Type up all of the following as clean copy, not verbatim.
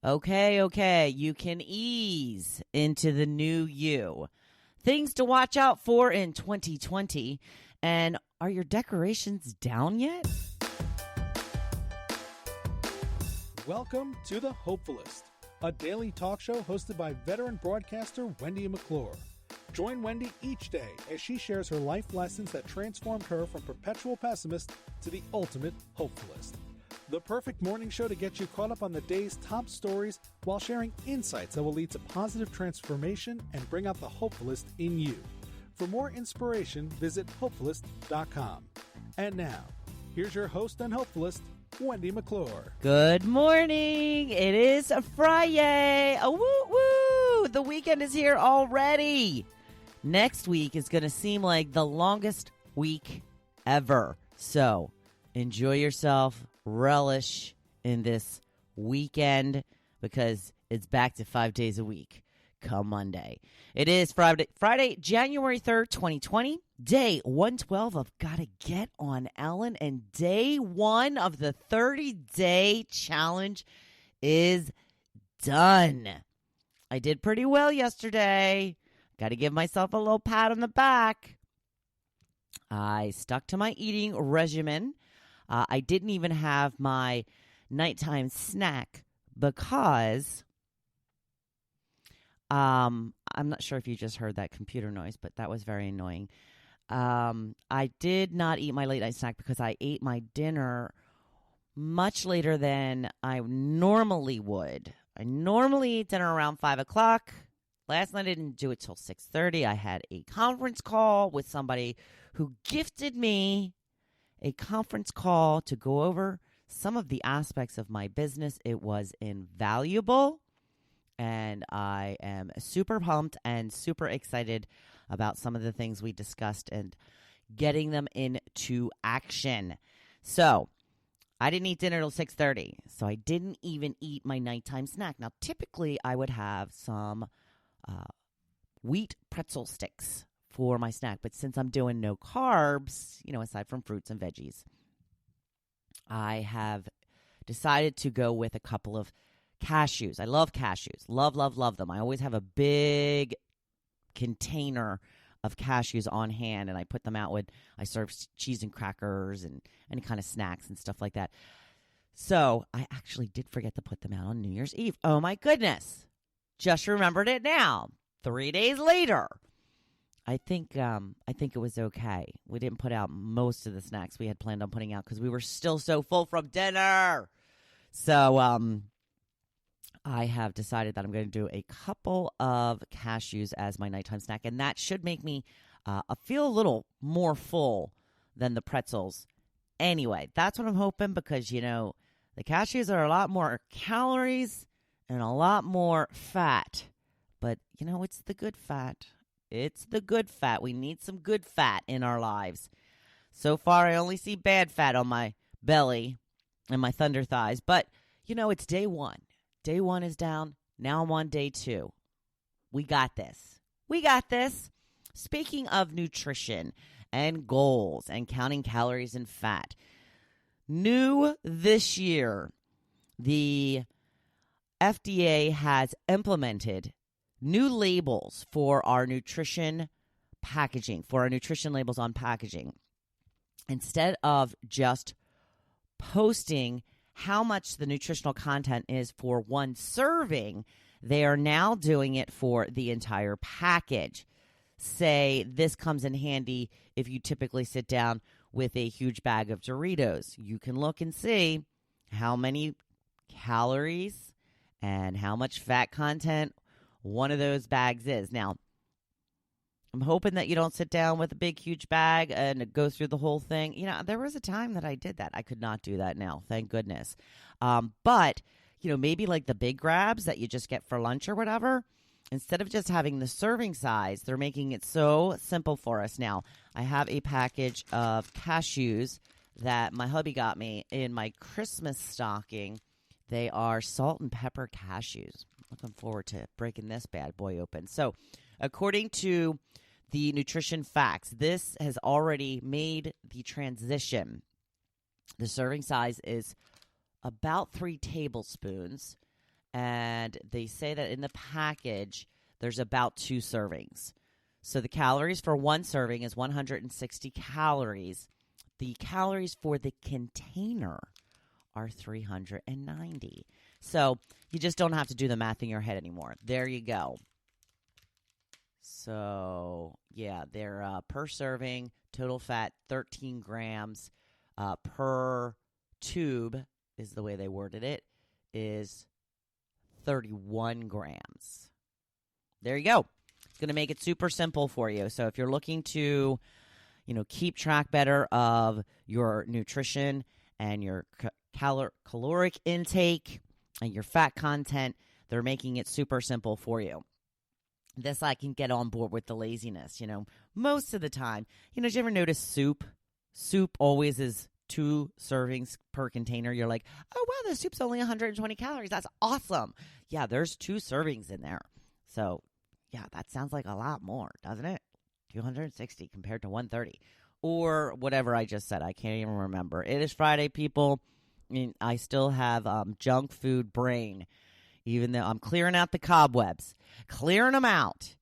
Okay, you can ease into the new you. Things to watch out for in 2020. And are your decorations down yet? Welcome to the Hopefulist, a daily talk show hosted by veteran broadcaster Wendy McClure. Join Wendy each day as she shares her life lessons that transformed her from perpetual pessimist to the ultimate hopefulist. The perfect morning show to get you caught up on the day's top stories while sharing insights that will lead to positive transformation and bring out the hopefulist in you. For more inspiration, visit Hopefulist.com. And now, here's your host and hopefulist, Wendy McClure. Good morning. It is a Friday. Oh, woo woo. The weekend is here already. Next week is going to seem like the longest week ever. So enjoy yourself. Relish in this weekend because it's back to 5 days a week come Monday. It is Friday, January 3rd, 2020, day 112 of Gotta Get on Ellen, and day one of the 30-day challenge is done. I did pretty well yesterday. Got to give myself a little pat on the back. I stuck to my eating regimen. I didn't even have my nighttime snack because I'm not sure if you just heard that computer noise, but that was very annoying. I did not eat my late night snack because I ate my dinner much later than I normally would. I normally eat dinner around 5 o'clock. Last night I didn't do it till 6:30. I had a conference call with somebody who gifted me a conference call to go over some of the aspects of my business. It was invaluable, and I am super pumped and super excited about some of the things we discussed and getting them into action. So I didn't eat dinner till 6:30, so I didn't even eat my nighttime snack. Now, typically, I would have some wheat pretzel sticks for my snack. But since I'm doing no carbs, aside from fruits and veggies, I have decided to go with a couple of cashews. I love cashews. Love them. I always have a big container of cashews on hand, and I put them out when I serve cheese and crackers and any kind of snacks and stuff like that. So I actually did forget to put them out on New Year's Eve. Oh, my goodness. Just remembered it now. 3 days later. I think it was okay. We didn't put out most of the snacks we had planned on putting out because we were still so full from dinner. So I have decided that I'm going to do a couple of cashews as my nighttime snack, and that should make me feel a little more full than the pretzels. Anyway, that's what I'm hoping because, the cashews are a lot more calories and a lot more fat. But, it's the good fat. It's the good fat. We need some good fat in our lives. So far, I only see bad fat on my belly and my thunder thighs. But, it's day one. Day one is down. Now I'm on day two. We got this. Speaking of nutrition and goals and counting calories and fat, new this year, the FDA has implemented new labels for our nutrition packaging, for our nutrition labels on packaging. Instead of just posting how much the nutritional content is for one serving, they are now doing it for the entire package. Say this comes in handy if you typically sit down with a huge bag of Doritos. You can look and see how many calories and how much fat content one of those bags is. Now, I'm hoping that you don't sit down with a big, huge bag and go through the whole thing. There was a time that I did that. I could not do that now, thank goodness. But, maybe like the big grabs that you just get for lunch or whatever, instead of just having the serving size, they're making it so simple for us now. I have a package of cashews that my hubby got me in my Christmas stocking. They are salt and pepper cashews. Looking forward to breaking this bad boy open. So, according to the nutrition facts, this has already made the transition. The serving size is about 3 tablespoons, And they say that in the package, there's about 2 servings. So the calories for one serving is 160 calories. The calories for the container are 390. So you just don't have to do the math in your head anymore. There you go. So, yeah, they're per serving, total fat 13 grams per tube is the way they worded it, is 31 grams. There you go. It's going to make it super simple for you. So if you're looking to, keep track better of your nutrition and your caloric intake and your fat content, they're making it super simple for you. This I can get on board with the laziness, most of the time. Did you ever notice soup? Soup always is 2 servings per container. You're like, oh, wow, the soup's only 120 calories. That's awesome. Yeah, there's 2 servings in there. So, yeah, that sounds like a lot more, doesn't it? 260 compared to 130. Or whatever I just said. I can't even remember. It is Friday, people. I still have junk food brain, even though I'm clearing out the cobwebs. Clearing them out.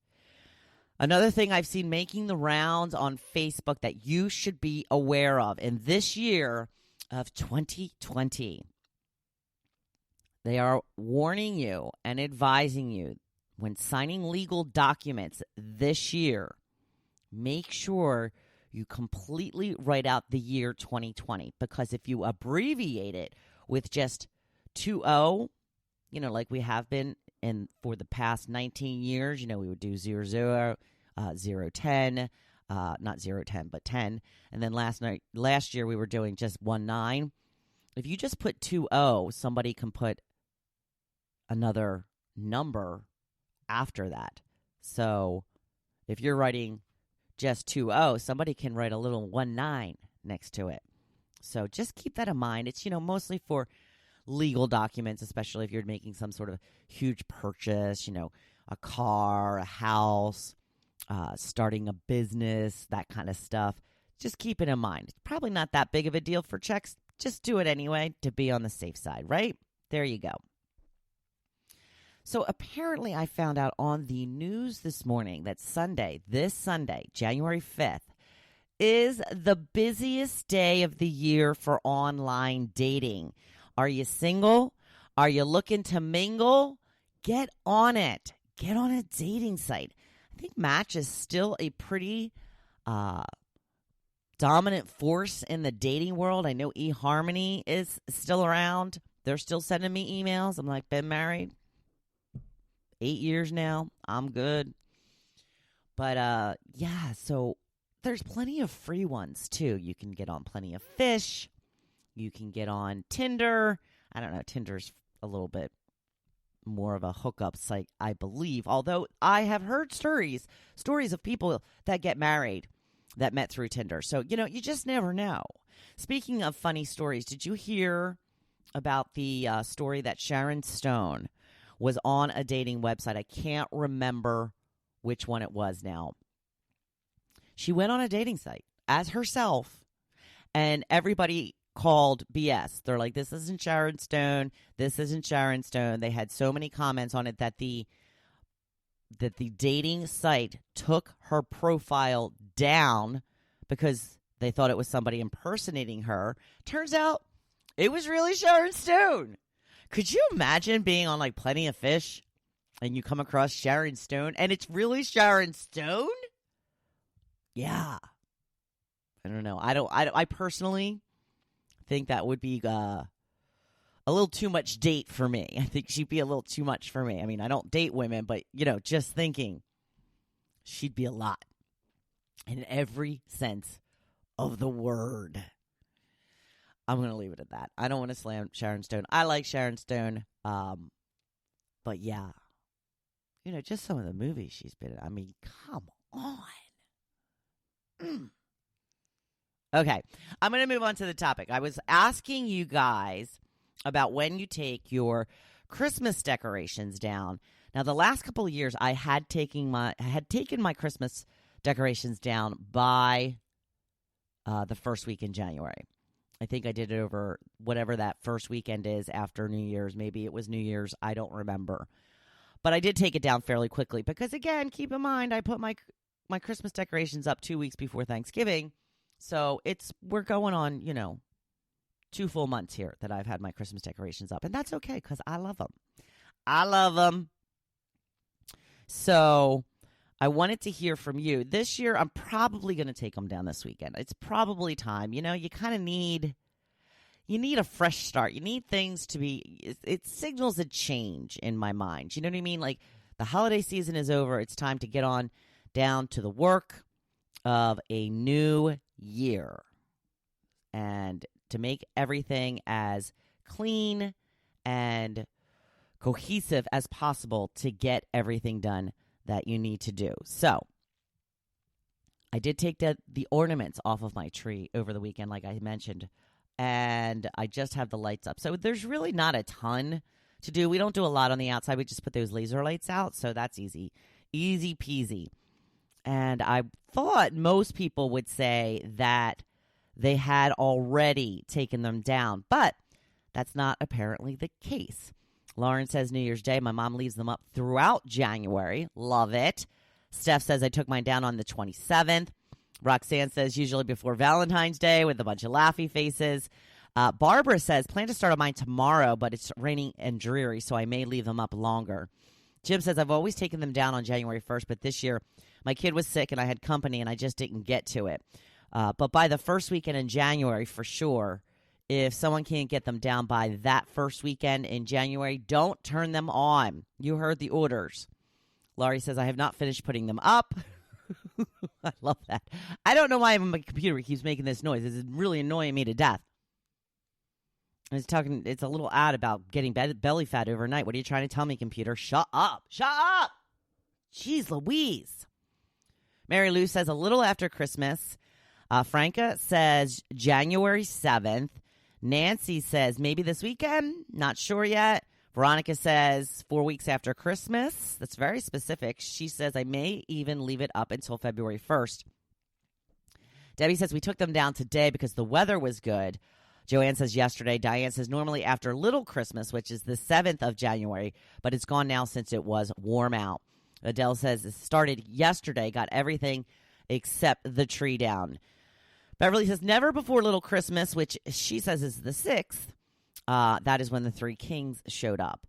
Another thing I've seen making the rounds on Facebook that you should be aware of in this year of 2020, they are warning you and advising you when signing legal documents this year, make sure you completely write out the year 2020, because if you abbreviate it with just 20, like we have been for the past 19 years, we would do 00, 010, not 010, but 10. And then last year we were doing just 19. If you just put 20, somebody can put another number after that. So if you're writing just 20, somebody can write a little 19 next to it. So just keep that in mind. It's, mostly for legal documents, especially if you're making some sort of huge purchase, a car, a house, starting a business, that kind of stuff. Just keep it in mind. It's probably not that big of a deal for checks. Just do it anyway to be on the safe side, right? There you go. So apparently I found out on the news this morning that this Sunday, January 5th, is the busiest day of the year for online dating. Are you single? Are you looking to mingle? Get on it. Get on a dating site. I think Match is still a pretty dominant force in the dating world. I know eHarmony is still around. They're still sending me emails. I'm like, been married 8 years now. I'm good. But, yeah, so there's plenty of free ones, too. You can get on Plenty of Fish. You can get on Tinder. I don't know. Tinder's a little bit more of a hookup site, I believe. Although I have heard stories of people that get married that met through Tinder. So, you just never know. Speaking of funny stories, did you hear about the story that Sharon Stone was on a dating website? I can't remember which one it was now. She went on a dating site as herself, and everybody called BS. They're like, this isn't Sharon Stone. This isn't Sharon Stone. They had so many comments on it that the dating site took her profile down because they thought it was somebody impersonating her. Turns out it was really Sharon Stone. Could you imagine being on like Plenty of Fish and you come across Sharon Stone and it's really Sharon Stone? Yeah. I don't know. I personally think that would be a little too much date for me. I think she'd be a little too much for me. I mean, I don't date women, but, just thinking she'd be a lot in every sense of the word. I'm going to leave it at that. I don't want to slam Sharon Stone. I like Sharon Stone. But yeah, just some of the movies she's been in. I mean, come on. Okay, I'm going to move on to the topic. I was asking you guys about when you take your Christmas decorations down. Now, the last couple of years, I had taken my Christmas decorations down by the first week in January. I think I did it over whatever that first weekend is after New Year's. Maybe it was New Year's. I don't remember. But I did take it down fairly quickly because, again, keep in mind, I put my Christmas decorations up 2 weeks before Thanksgiving. So we're going on, 2 full months here that I've had my Christmas decorations up. And that's okay because I love them. I love them. So I wanted to hear from you. This year, I'm probably going to take them down this weekend. It's probably time. You kind of need a fresh start. You need things to be, it signals a change in my mind. You know what I mean? Like the holiday season is over. It's time to get on down to the work of a new year and to make everything as clean and cohesive as possible to get everything done that you need to do. So I did take the ornaments off of my tree over the weekend, like I mentioned, and I just have the lights up. So there's really not a ton to do. We don't do a lot on the outside. We just put those laser lights out, so that's easy. Easy peasy. And I thought most people would say that they had already taken them down, but that's not apparently the case. Lauren says New Year's Day, my mom leaves them up throughout January. Love it. Steph says I took mine down on the 27th. Roxanne says usually before Valentine's Day with a bunch of laughy faces. Barbara says plan to start on mine tomorrow, but it's raining and dreary, so I may leave them up longer. Jim says I've always taken them down on January 1st, but this year my kid was sick and I had company and I just didn't get to it. But by the first weekend in January, for sure, if someone can't get them down by that first weekend in January, don't turn them on. You heard the orders. Laurie says, I have not finished putting them up. I love that. I don't know why my computer keeps making this noise. This is really annoying me to death. It's a little ad about getting belly fat overnight. What are you trying to tell me, computer? Shut up. Shut up. Jeez Louise. Mary Lou says a little after Christmas. Franca says January 7th. Nancy says maybe this weekend. Not sure yet. Veronica says 4 weeks after Christmas. That's very specific. She says I may even leave it up until February 1st. Debbie says we took them down today because the weather was good. Joanne says yesterday. Diane says normally after Little Christmas, which is the 7th of January, but it's gone now since it was warm out. Adele says it started yesterday, got everything except the tree down. Beverly says never before Little Christmas, which she says is the 6th. That is when the Three Kings showed up.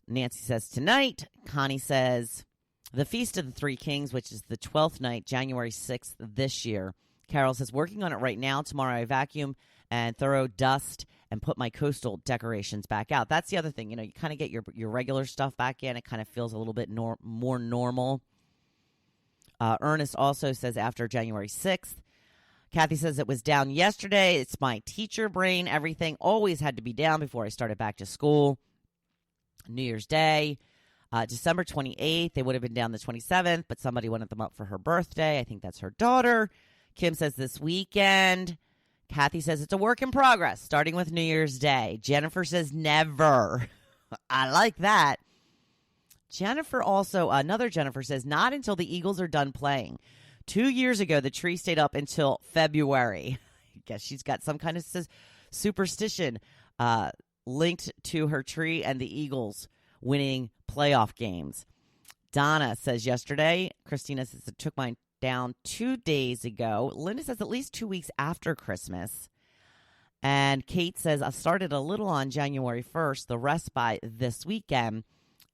Nancy says tonight. Connie says the Feast of the Three Kings, which is the 12th night, January 6th this year. Carol says working on it right now. Tomorrow I vacuum and thorough dust and put my coastal decorations back out. That's the other thing. You kind of get your regular stuff back in. It kind of feels a little bit more normal. Ernest also says after January 6th. Kathy says it was down yesterday. It's my teacher brain. Everything always had to be down before I started back to school. New Year's Day, December 28th. They would have been down the 27th, but somebody wanted them up for her birthday. I think that's her daughter. Kim says this weekend. Kathy says it's a work in progress, starting with New Year's Day. Jennifer says never. I like that. Jennifer also, another Jennifer says not until the Eagles are done playing. 2 years ago, the tree stayed up until February. I guess she's got some kind of superstition linked to her tree and the Eagles winning playoff games. Donna says yesterday. Christina says it took mine down 2 days ago. Linda says at least 2 weeks after Christmas. And Kate says I started a little on January 1st, the rest by this weekend.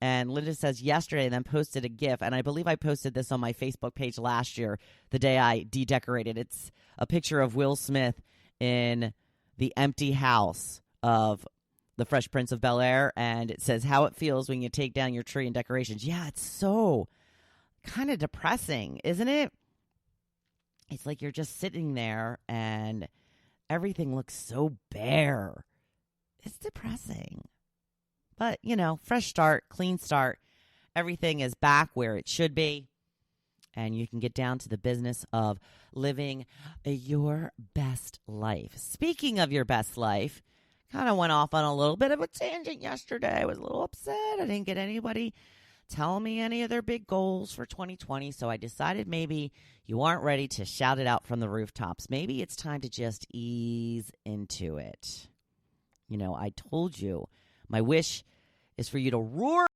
And Linda says yesterday, then posted a GIF. And I believe I posted this on my Facebook page last year, the day I de-decorated. It's a picture of Will Smith in the empty house of the Fresh Prince of Bel-Air. And it says how it feels when you take down your tree and decorations. Yeah, it's so kind of depressing, isn't it? It's like you're just sitting there and everything looks so bare. It's depressing. But, fresh start, clean start. Everything is back where it should be. And you can get down to the business of living your best life. Speaking of your best life, kind of went off on a little bit of a tangent yesterday. I was a little upset. I didn't get anybody tell me any of their big goals for 2020. So I decided maybe you aren't ready to shout it out from the rooftops. Maybe it's time to just ease into it. I told you my wish is for you to roar